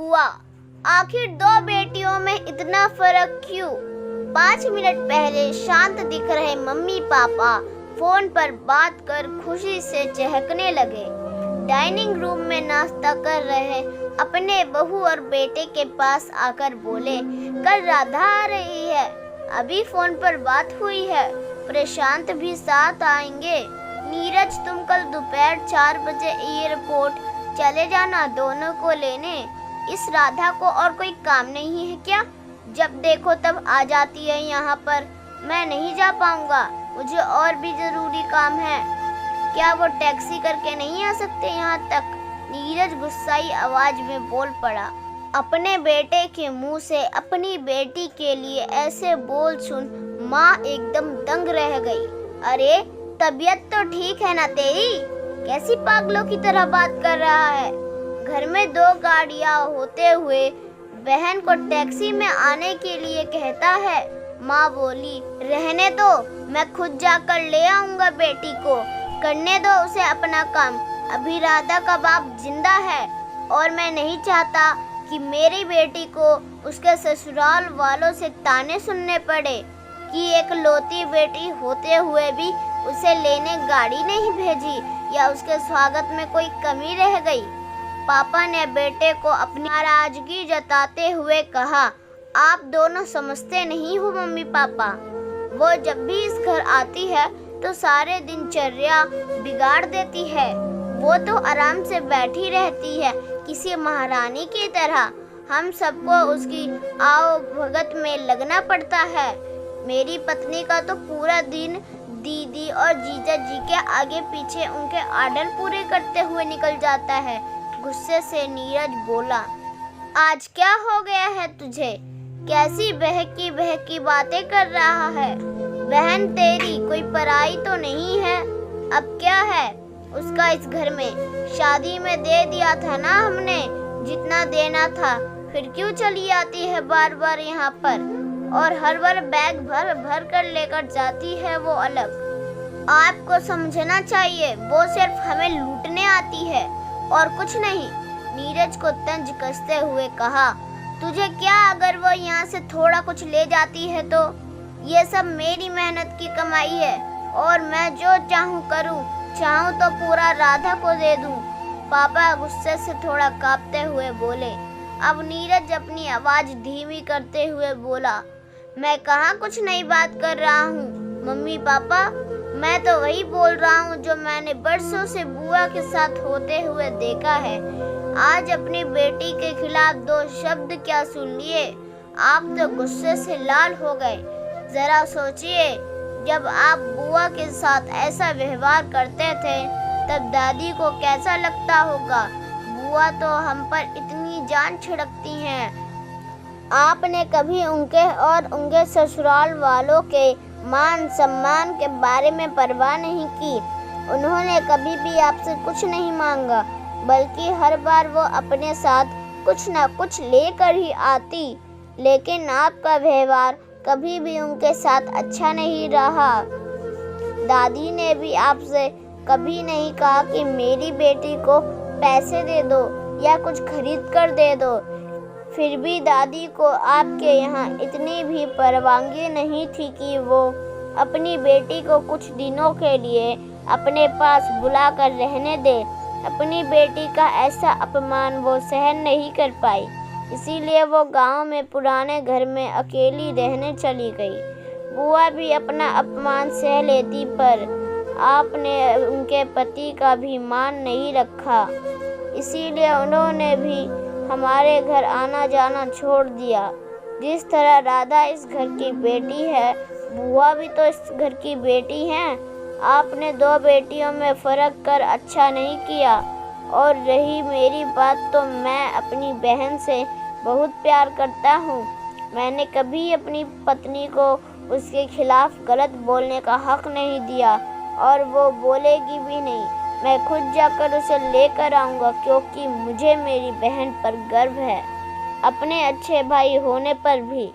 बुआ, आखिर दो बेटियों में इतना फर्क क्यों? 5 मिनट पहले शांत दिख रहे मम्मी पापा फोन पर बात कर खुशी से चहकने लगे। डाइनिंग रूम में नाश्ता कर रहे अपने बहू और बेटे के पास आकर बोले, कल राधा आ रही है, अभी फोन पर बात हुई है, प्रशांत भी साथ आएंगे। नीरज, तुम कल दोपहर 4 बजे एयरपोर्ट चले जाना दोनों को लेने। इस राधा को और कोई काम नहीं है क्या? जब देखो तब आ जाती है यहाँ पर। मैं नहीं जा पाऊंगा, मुझे और भी जरूरी काम है। क्या वो टैक्सी करके नहीं आ सकते यहाँ तक? नीरज गुस्साई आवाज में बोल पड़ा। अपने बेटे के मुंह से अपनी बेटी के लिए ऐसे बोल सुन माँ एकदम दंग रह गई। अरे तबीयत तो ठीक है ना तेरी? कैसी पागलों की तरह बात कर रहा है? घर में 2 गाड़ियाँ होते हुए बहन को टैक्सी में आने के लिए कहता है। माँ बोली, रहने दो, मैं खुद जाकर ले आऊंगा बेटी को, करने दो उसे अपना काम। अभी राधा का बाप जिंदा है और मैं नहीं चाहता कि मेरी बेटी को उसके ससुराल वालों से ताने सुनने पड़े कि एक लौती बेटी होते हुए भी उसे लेने गाड़ी नहीं भेजी या उसके स्वागत में कोई कमी रह गई। पापा ने बेटे को अपनी नाराजगी जताते हुए कहा, आप दोनों समझते नहीं हो मम्मी पापा। वो जब भी इस घर आती है तो सारे दिनचर्या बिगाड़ देती है। वो तो आराम से बैठी रहती है किसी महारानी की तरह। हम सबको उसकी आओ भगत में लगना पड़ता है। मेरी पत्नी का तो पूरा दिन दीदी और जीजा जी के आगे पीछे उनके आर्डर पूरे करते हुए निकल जाता है। गुस्से से नीरज बोला, आज क्या हो गया है तुझे? कैसी बहकी बातें कर रहा है? बहन तेरी कोई पराई तो नहीं है? अब क्या है उसका इस घर में? शादी में दे दिया था ना हमने जितना देना था, फिर क्यों चली आती है बार बार यहाँ पर? और हर बार बैग भर भर कर लेकर जाती है वो अलग। आपको समझना चाहिए, वो सिर्फ हमें लूटने आती है और कुछ नहीं। नीरज को तंज कसते हुए कहा, तुझे क्या अगर वो यहाँ से थोड़ा कुछ ले जाती है तो? ये सब मेरी मेहनत की कमाई है और मैं जो चाहूँ करूँ। चाहूँ तो पूरा राधा को दे दूँ। पापा गुस्से से थोड़ा कांपते हुए बोले। अब नीरज अपनी आवाज धीमी करते हुए बोला, मैं कहाँ कुछ नई बात कर रहा हूँ मम्मी पापा, मैं तो वही बोल रहा हूँ जो मैंने बरसों से बुआ के साथ होते हुए देखा है। आज अपनी बेटी के खिलाफ 2 शब्द क्या सुन लिए, आप तो गुस्से से लाल हो गए। जरा सोचिए, जब आप बुआ के साथ ऐसा व्यवहार करते थे तब दादी को कैसा लगता होगा। बुआ तो हम पर इतनी जान छिड़कती हैं। आपने कभी उनके और उनके ससुराल वालों के मान सम्मान के बारे में परवाह नहीं की। उन्होंने कभी भी आपसे कुछ नहीं मांगा, बल्कि हर बार वो अपने साथ कुछ न कुछ लेकर ही आती। लेकिन आपका व्यवहार कभी भी उनके साथ अच्छा नहीं रहा। दादी ने भी आपसे कभी नहीं कहा कि मेरी बेटी को पैसे दे दो या कुछ खरीद कर दे दो। फिर भी दादी को आपके यहाँ इतनी भी परवानगी नहीं थी कि वो अपनी बेटी को कुछ दिनों के लिए अपने पास बुला कर रहने दे। अपनी बेटी का ऐसा अपमान वो सहन नहीं कर पाई, इसीलिए वो गांव में पुराने घर में अकेली रहने चली गई। बुआ भी अपना अपमान सह लेती, पर आपने उनके पति का भी मान नहीं रखा, इसीलिए उन्होंने भी हमारे घर आना जाना छोड़ दिया। जिस तरह राधा इस घर की बेटी है, बुआ भी तो इस घर की बेटी हैं। आपने 2 बेटियों में फ़र्क कर अच्छा नहीं किया। और रही मेरी बात, तो मैं अपनी बहन से बहुत प्यार करता हूँ। मैंने कभी अपनी पत्नी को उसके खिलाफ गलत बोलने का हक नहीं दिया और वो बोलेगी भी नहीं। मैं खुद जाकर उसे लेकर आऊँगा, क्योंकि मुझे मेरी बहन पर गर्व है, अपने अच्छे भाई होने पर भी।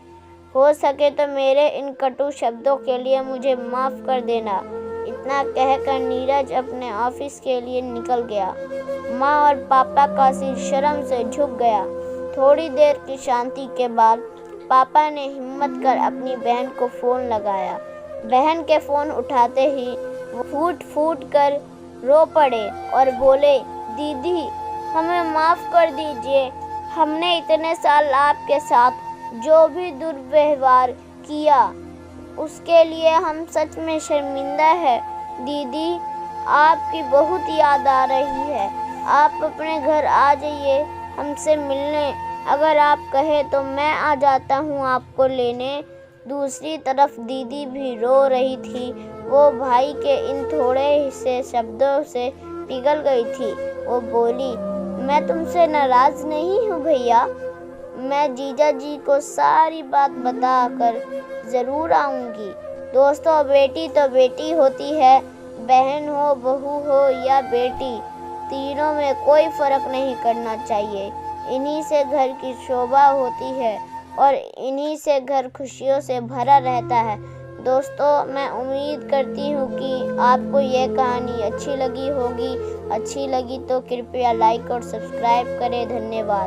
हो सके तो मेरे इन कटु शब्दों के लिए मुझे माफ़ कर देना। इतना कहकर नीरज अपने ऑफिस के लिए निकल गया। माँ और पापा का सिर शर्म से झुक गया। थोड़ी देर की शांति के बाद पापा ने हिम्मत कर अपनी बहन को फ़ोन लगाया। बहन के फ़ोन उठाते ही वो फूट फूट कर रो पड़े और बोले, दीदी हमें माफ़ कर दीजिए, हमने इतने साल आपके साथ जो भी दुर्व्यवहार किया उसके लिए हम सच में शर्मिंदा है। दीदी आपकी बहुत याद आ रही है, आप अपने घर आ जाइए हमसे मिलने। अगर आप कहें तो मैं आ जाता हूँ आपको लेने। दूसरी तरफ दीदी भी रो रही थी। वो भाई के इन थोड़े से शब्दों से पिघल गई थी। वो बोली, मैं तुमसे नाराज़ नहीं हूँ भैया, मैं जीजा जी को सारी बात बता कर ज़रूर आऊँगी। दोस्तों, बेटी तो बेटी होती है, बहन हो, बहू हो या बेटी, तीनों में कोई फ़र्क नहीं करना चाहिए। इन्हीं से घर की शोभा होती है और इन्हीं से घर खुशियों से भरा रहता है। दोस्तों, मैं उम्मीद करती हूँ कि आपको यह कहानी अच्छी लगी होगी। अच्छी लगी तो कृपया लाइक और सब्सक्राइब करें। धन्यवाद।